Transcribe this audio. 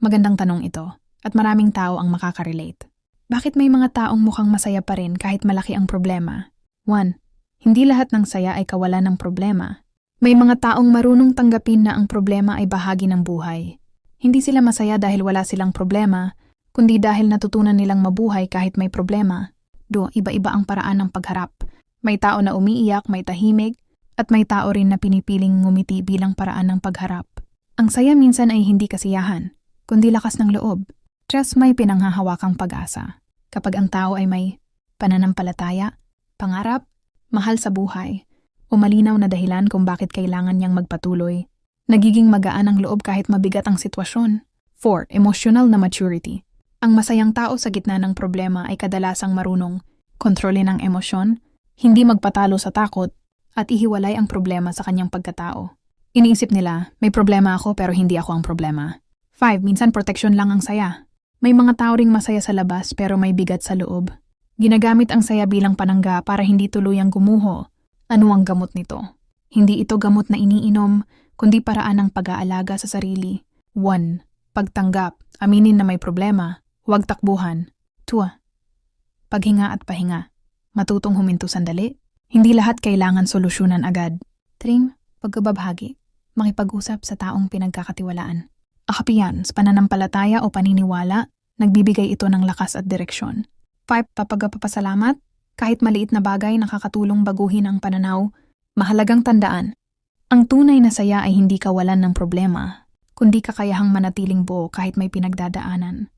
Magandang tanong ito, at maraming tao ang makaka-relate. Bakit may mga taong mukhang masaya pa rin kahit malaki ang problema? 1. Hindi lahat ng saya ay kawalan ng problema. May mga taong marunong tanggapin na ang problema ay bahagi ng buhay. Hindi sila masaya dahil wala silang problema, kundi dahil natutunan nilang mabuhay kahit may problema. Iba-iba ang paraan ng pagharap. May tao na umiiyak, may tahimik, at may tao rin na pinipiling ngumiti bilang paraan ng pagharap. Ang saya minsan ay hindi kasiyahan, kundi lakas ng loob. Stress may pinanghahawakang pag-asa. Kapag ang tao ay may pananampalataya, pangarap, mahal sa buhay, o malinaw na dahilan kung bakit kailangan niyang magpatuloy, nagiging magaan ang loob kahit mabigat ang sitwasyon. 4. Emotional na maturity. Ang masayang tao sa gitna ng problema ay kadalasang marunong kontrolin ang emosyon, hindi magpatalo sa takot, at ihiwalay ang problema sa kanyang pagkatao. Iniisip nila, may problema ako pero hindi ako ang problema. 5. Minsan proteksyon lang ang saya. May mga tao ring masaya sa labas pero may bigat sa loob. Ginagamit ang saya bilang panangga para hindi tuluyang gumuho. Ano ang gamot nito? Hindi ito gamot na iniinom, kundi paraan ng pag-aalaga sa sarili. 1. Pagtanggap. Aminin na may problema. Huwag takbuhan. 2. Paghinga at pahinga. Matutong huminto sandali. Hindi lahat kailangan solusyonan agad. 3. Pagkababahagi. Makipag-usap sa taong pinagkakatiwalaan. Akapiyan, sa pananampalataya o paniniwala, nagbibigay ito ng lakas at direksyon. 5. Papagpapasalamat. Kahit maliit na bagay nakakatulong baguhin ang pananaw, mahalagang tandaan. Ang tunay na saya ay hindi kawalan ng problema, kundi kakayahang manatiling buo kahit may pinagdadaanan.